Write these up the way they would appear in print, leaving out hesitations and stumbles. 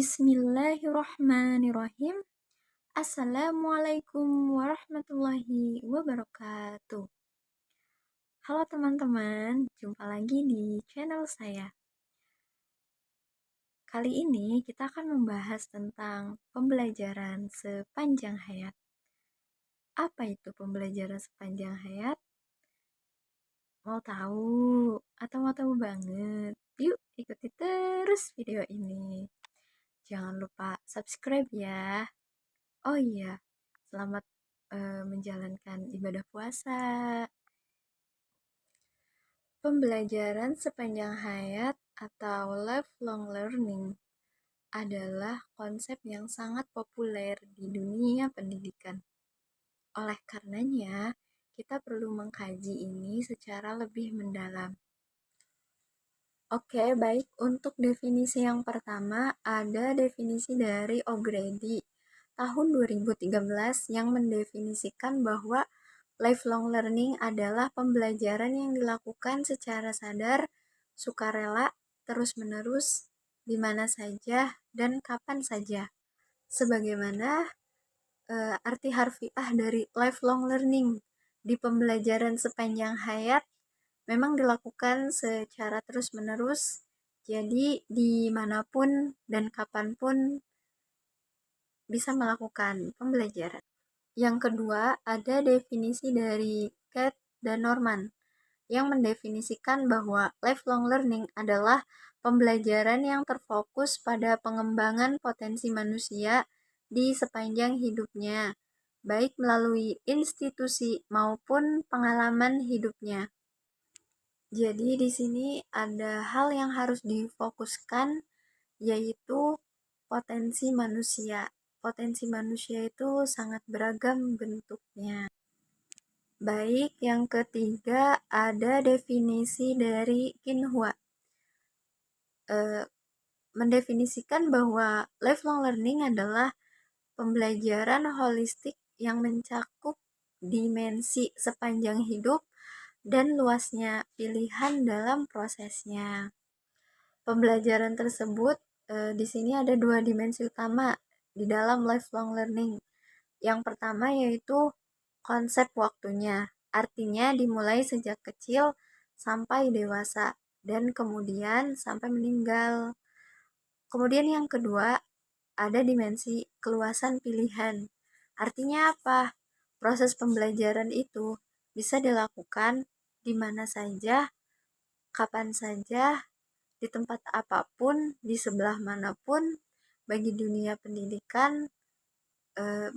Bismillahirrahmanirrahim. Assalamualaikum warahmatullahi wabarakatuh. Halo teman-teman, jumpa lagi di channel saya. Kali ini kita akan membahas tentang pembelajaran sepanjang hayat. Apa itu pembelajaran sepanjang hayat? Mau tahu atau mau tahu banget? Yuk ikuti terus video ini. Jangan lupa subscribe ya. Oh iya, selamat menjalankan ibadah puasa. Pembelajaran sepanjang hayat atau lifelong learning adalah konsep yang sangat populer di dunia pendidikan. Oleh karenanya, kita perlu mengkaji ini secara lebih mendalam. Oke, baik. Untuk definisi yang pertama, ada definisi dari O'Grady tahun 2013 yang mendefinisikan bahwa lifelong learning adalah pembelajaran yang dilakukan secara sadar, sukarela, terus-menerus, di mana saja, dan kapan saja. Sebagaimana arti harfiah dari lifelong learning di pembelajaran sepanjang hayat memang dilakukan secara terus-menerus, jadi dimanapun dan kapanpun bisa melakukan pembelajaran. Yang kedua, ada definisi dari Cat dan Norman yang mendefinisikan bahwa lifelong learning adalah pembelajaran yang terfokus pada pengembangan potensi manusia di sepanjang hidupnya, baik melalui institusi maupun pengalaman hidupnya. Jadi di sini ada hal yang harus difokuskan, yaitu potensi manusia. Potensi manusia itu sangat beragam bentuknya. Baik, yang ketiga ada definisi dari Qinhua. Mendefinisikan bahwa lifelong learning adalah pembelajaran holistik yang mencakup dimensi sepanjang hidup dan luasnya pilihan dalam prosesnya. Pembelajaran tersebut di sini ada dua dimensi utama di dalam lifelong learning. Yang pertama yaitu konsep waktunya, artinya dimulai sejak kecil sampai dewasa dan kemudian sampai meninggal. Kemudian yang kedua ada dimensi keluasan pilihan. Artinya apa? Proses pembelajaran itu bisa dilakukan di mana saja, kapan saja, di tempat apapun, di sebelah manapun, bagi dunia pendidikan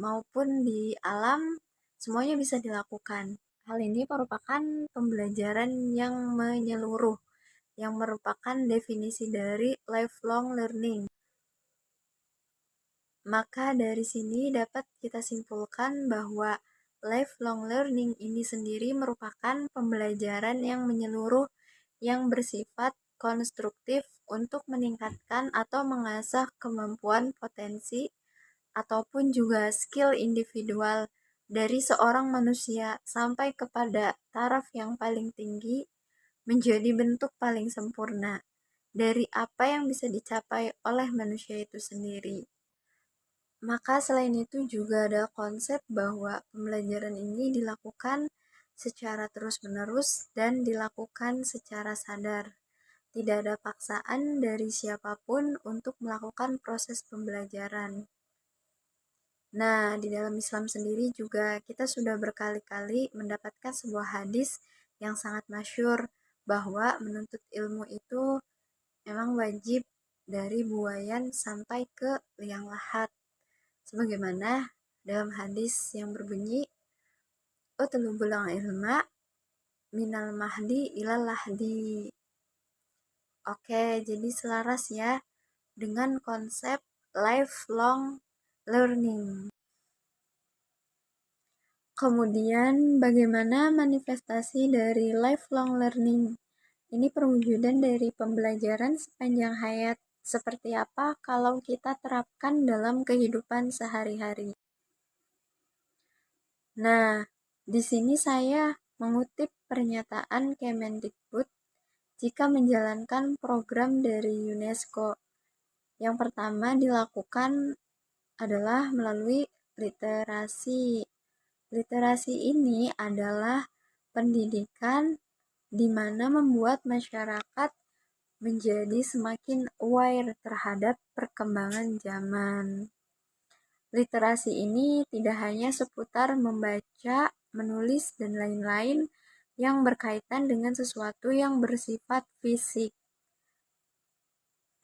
maupun di alam, semuanya bisa dilakukan. Hal ini merupakan pembelajaran yang menyeluruh, yang merupakan definisi dari lifelong learning. Maka dari sini dapat kita simpulkan bahwa lifelong learning ini sendiri merupakan pembelajaran yang menyeluruh yang bersifat konstruktif untuk meningkatkan atau mengasah kemampuan potensi ataupun juga skill individual dari seorang manusia sampai kepada taraf yang paling tinggi menjadi bentuk paling sempurna dari apa yang bisa dicapai oleh manusia itu sendiri. Maka selain itu juga ada konsep bahwa pembelajaran ini dilakukan secara terus-menerus dan dilakukan secara sadar. Tidak ada paksaan dari siapapun untuk melakukan proses pembelajaran. Nah, di dalam Islam sendiri juga kita sudah berkali-kali mendapatkan sebuah hadis yang sangat masyhur bahwa menuntut ilmu itu memang wajib dari buayan sampai ke liang lahat. Sebagaimana dalam hadis yang berbunyi, utlubul ilma minal mahdi ilal lahdi. Oke, jadi selaras ya dengan konsep lifelong learning. Kemudian, bagaimana manifestasi dari lifelong learning? Ini perwujudan dari pembelajaran sepanjang hayat. Seperti apa kalau kita terapkan dalam kehidupan sehari-hari? Nah, di sini saya mengutip pernyataan Kemendikbud jika menjalankan program dari UNESCO Yang pertama dilakukan adalah melalui literasi. Literasi ini adalah pendidikan di mana membuat masyarakat menjadi semakin aware terhadap perkembangan zaman. Literasi ini tidak hanya seputar membaca, menulis, dan lain-lain yang berkaitan dengan sesuatu yang bersifat fisik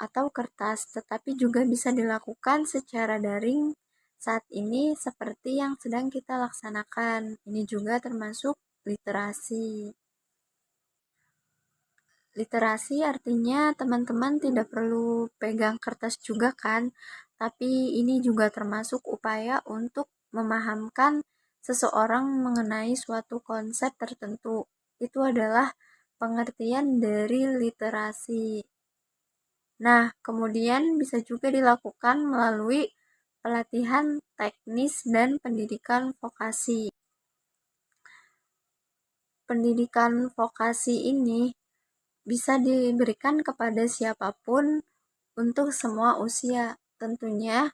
atau kertas, tetapi juga bisa dilakukan secara daring saat ini seperti yang sedang kita laksanakan. Ini juga termasuk literasi. Literasi artinya teman-teman tidak perlu pegang kertas juga kan, tapi ini juga termasuk upaya untuk memahamkan seseorang mengenai suatu konsep tertentu. Itu adalah pengertian dari literasi. Nah, kemudian bisa juga dilakukan melalui pelatihan teknis dan pendidikan vokasi. Pendidikan vokasi ini bisa diberikan kepada siapapun untuk semua usia. Tentunya,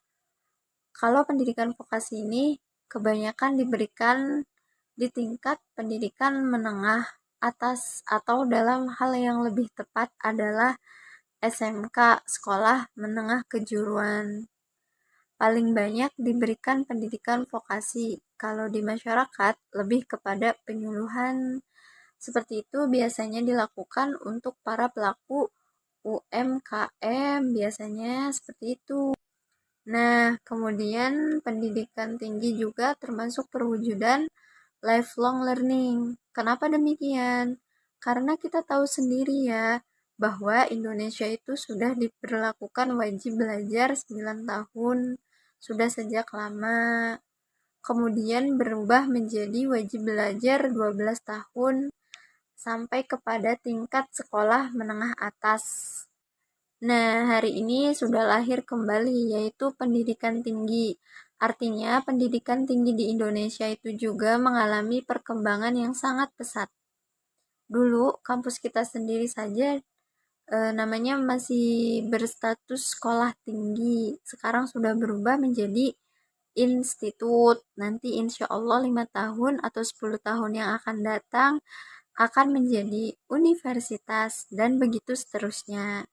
kalau pendidikan vokasi ini kebanyakan diberikan di tingkat pendidikan menengah atas atau dalam hal yang lebih tepat adalah SMK, Sekolah Menengah Kejuruan. Paling banyak diberikan pendidikan vokasi. Kalau di masyarakat lebih kepada penyuluhan. Seperti itu biasanya dilakukan untuk para pelaku UMKM, biasanya seperti itu. Nah, kemudian pendidikan tinggi juga termasuk perwujudan lifelong learning. Kenapa demikian? Karena kita tahu sendiri ya, bahwa Indonesia itu sudah diberlakukan wajib belajar 9 tahun, sudah sejak lama. Kemudian berubah menjadi wajib belajar 12 tahun, sampai kepada tingkat sekolah menengah atas. Nah, hari ini sudah lahir kembali, yaitu pendidikan tinggi. Artinya, pendidikan tinggi di Indonesia itu juga mengalami perkembangan yang sangat pesat. Dulu, kampus kita sendiri saja namanya masih berstatus sekolah tinggi. Sekarang sudah berubah menjadi institut. Nanti insya Allah 5 tahun atau 10 tahun yang akan datang akan menjadi universitas dan begitu seterusnya.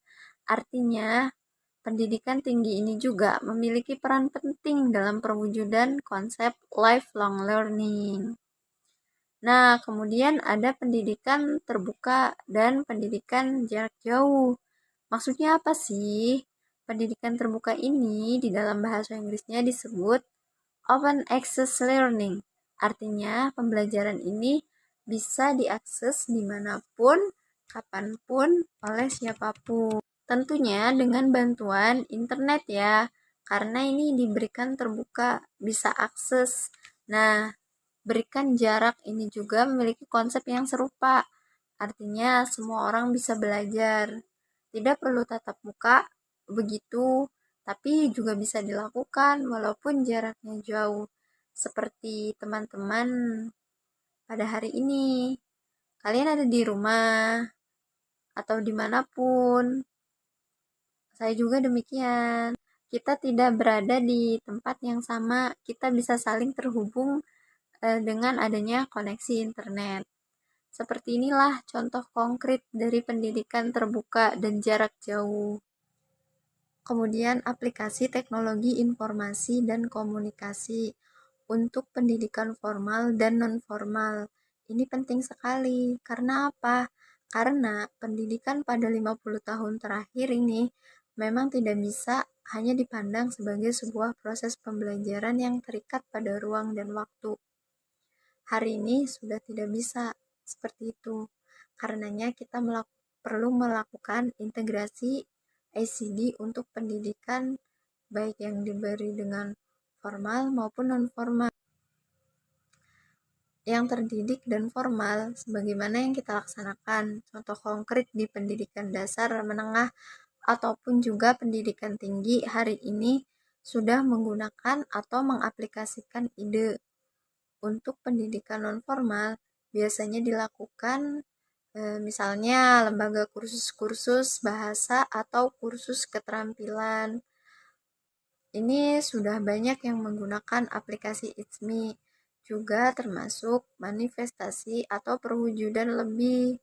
Artinya, pendidikan tinggi ini juga memiliki peran penting dalam perwujudan konsep lifelong learning. Nah, kemudian ada pendidikan terbuka dan pendidikan jarak jauh. Maksudnya apa sih? Pendidikan terbuka ini di dalam bahasa Inggrisnya disebut Open Access Learning. Artinya, pembelajaran ini bisa diakses dimanapun, kapanpun, oleh siapapun. Tentunya dengan bantuan internet ya, karena ini diberikan terbuka, bisa akses. Nah, berikan jarak ini juga memiliki konsep yang serupa. Artinya, semua orang bisa belajar. Tidak perlu tatap muka, begitu, tapi juga bisa dilakukan walaupun jaraknya jauh. Seperti teman-teman pada hari ini. Kalian ada di rumah atau dimanapun. Saya juga demikian. Kita tidak berada di tempat yang sama. Kita bisa saling terhubung dengan adanya koneksi internet. Seperti inilah contoh konkret dari pendidikan terbuka dan jarak jauh. Kemudian aplikasi teknologi informasi dan komunikasi untuk pendidikan formal dan non-formal. Ini penting sekali. Karena apa? Karena pendidikan pada 50 tahun terakhir ini memang tidak bisa hanya dipandang sebagai sebuah proses pembelajaran yang terikat pada ruang dan waktu. Hari ini sudah tidak bisa seperti itu. Karenanya kita perlu melakukan integrasi ICD untuk pendidikan baik yang diberi dengan formal maupun non-formal. Yang terdidik dan formal sebagaimana yang kita laksanakan. Contoh konkret di pendidikan dasar, menengah, ataupun juga pendidikan tinggi hari ini sudah menggunakan atau mengaplikasikan ide. Untuk pendidikan non-formal biasanya dilakukan Misalnya lembaga kursus-kursus bahasa atau kursus keterampilan. Ini sudah banyak yang menggunakan aplikasi It's Me, juga termasuk manifestasi atau perwujudan lebih.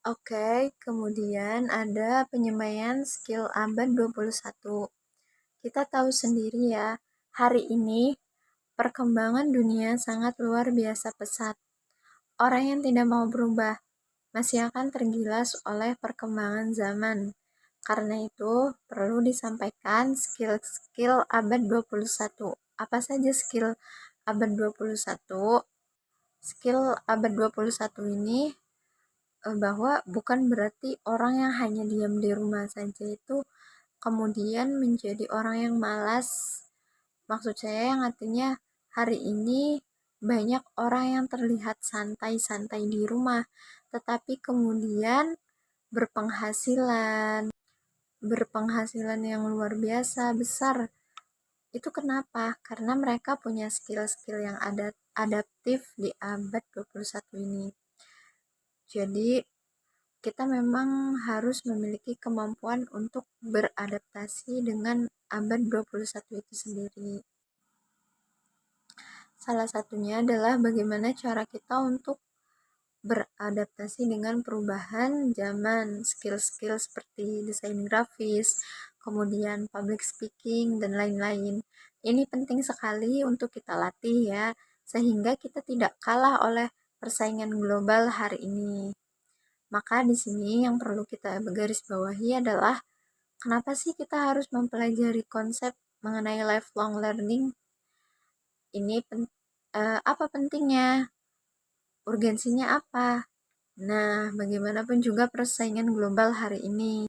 Oke, kemudian ada penyemaian skill abad 21. Kita tahu sendiri ya, hari ini perkembangan dunia sangat luar biasa pesat. Orang yang tidak mau berubah masih akan tergilas oleh perkembangan zaman. Karena itu, perlu disampaikan skill-skill abad 21. Apa saja skill abad 21? Skill abad 21 ini bahwa bukan berarti orang yang hanya diam di rumah saja itu kemudian menjadi orang yang malas. Maksud saya yang artinya hari ini banyak orang yang terlihat santai-santai di rumah, tetapi kemudian berpenghasilan yang luar biasa besar. Itu kenapa? Karena mereka punya skill-skill yang adaptif di abad 21 ini. Jadi kita memang harus memiliki kemampuan untuk beradaptasi dengan abad 21 itu sendiri. Salah satunya adalah bagaimana cara kita untuk beradaptasi dengan perubahan zaman, skill-skill seperti desain grafis, kemudian public speaking, dan lain-lain. Ini penting sekali untuk kita latih ya, sehingga kita tidak kalah oleh persaingan global hari ini. Maka di sini yang perlu kita garis bawahi adalah kenapa sih kita harus mempelajari konsep mengenai lifelong learning? Ini apa pentingnya? Urgensinya apa? Nah, bagaimanapun juga persaingan global hari ini.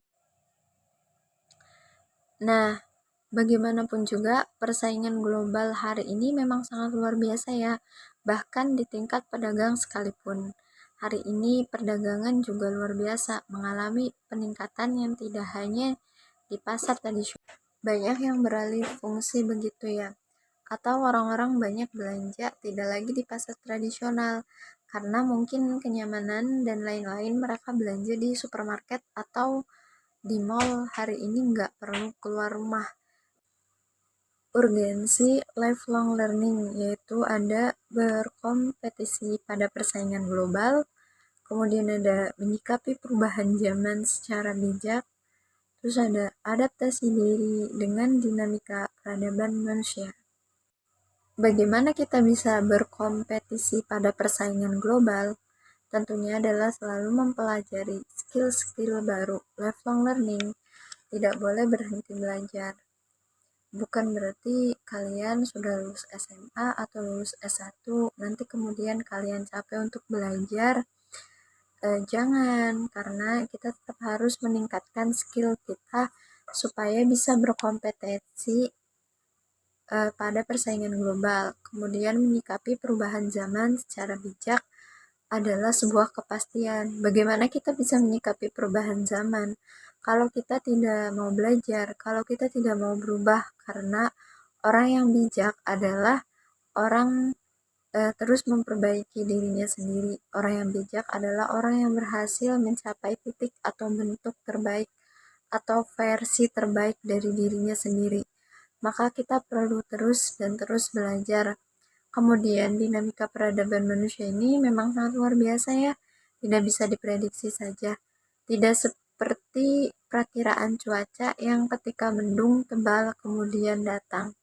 Memang sangat luar biasa ya, bahkan di tingkat pedagang sekalipun. Hari ini perdagangan juga luar biasa, mengalami peningkatan yang tidak hanya di pasar tradisional. Banyak yang beralih fungsi begitu ya. Atau orang-orang banyak belanja tidak lagi di pasar tradisional, karena mungkin kenyamanan dan lain-lain mereka belanja di supermarket atau di mall. Hari ini nggak perlu keluar rumah. Urgensi lifelong learning yaitu ada berkompetisi pada persaingan global, kemudian ada menyikapi perubahan zaman secara bijak, terus ada adaptasi diri dengan dinamika peradaban manusia. Bagaimana kita bisa berkompetisi pada persaingan global? Tentunya adalah selalu mempelajari skill-skill baru, lifelong learning, tidak boleh berhenti belajar. Bukan berarti kalian sudah lulus SMA atau lulus S1, nanti kemudian kalian capek untuk belajar. Jangan, karena kita tetap harus meningkatkan skill kita supaya bisa berkompetensi pada persaingan global. Kemudian menyikapi perubahan zaman secara bijak adalah sebuah kepastian. Bagaimana kita bisa menyikapi perubahan zaman? Kalau kita tidak mau belajar, kalau kita tidak mau berubah, karena orang yang bijak adalah orang terus memperbaiki dirinya sendiri. Orang yang bijak adalah orang yang berhasil mencapai titik atau bentuk terbaik atau versi terbaik dari dirinya sendiri. Maka kita perlu terus dan terus belajar. Kemudian dinamika peradaban manusia ini memang sangat luar biasa ya, tidak bisa diprediksi saja. Tidak seperti perakiraan cuaca yang ketika mendung tebal kemudian datang.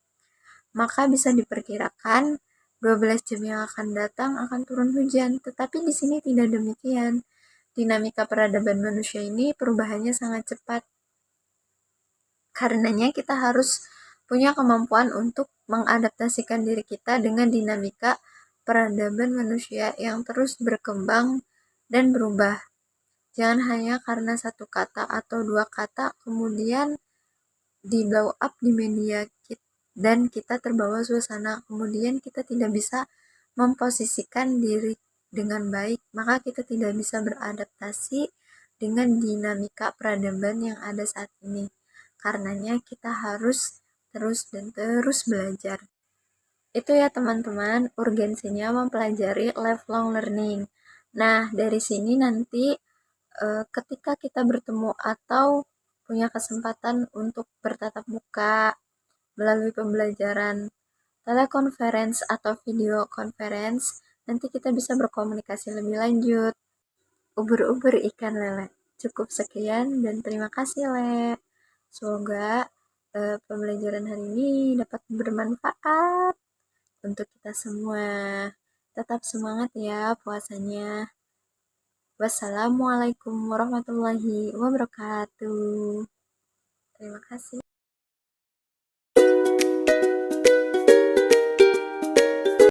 Maka bisa diperkirakan 12 jam yang akan datang akan turun hujan, tetapi di sini tidak demikian. Dinamika peradaban manusia ini perubahannya sangat cepat. Karenanya kita harus punya kemampuan untuk mengadaptasikan diri kita dengan dinamika peradaban manusia yang terus berkembang dan berubah. Jangan hanya karena satu kata atau dua kata kemudian di blow up di media dan kita terbawa suasana, kemudian kita tidak bisa memposisikan diri dengan baik, maka kita tidak bisa beradaptasi dengan dinamika peradaban yang ada saat ini. Karenanya kita harus terus dan terus belajar. Itu ya teman-teman, urgensinya mempelajari lifelong learning. Nah, dari sini nanti ketika kita bertemu atau punya kesempatan untuk bertatap muka melalui pembelajaran telekonferensi atau video conference, nanti kita bisa berkomunikasi lebih lanjut. Ubur-ubur ikan lele. Cukup sekian dan terima kasih, Le. Semoga pembelajaran hari ini dapat bermanfaat untuk kita semua. Tetap semangat ya puasanya. Wassalamualaikum warahmatullahi wabarakatuh. Terima kasih.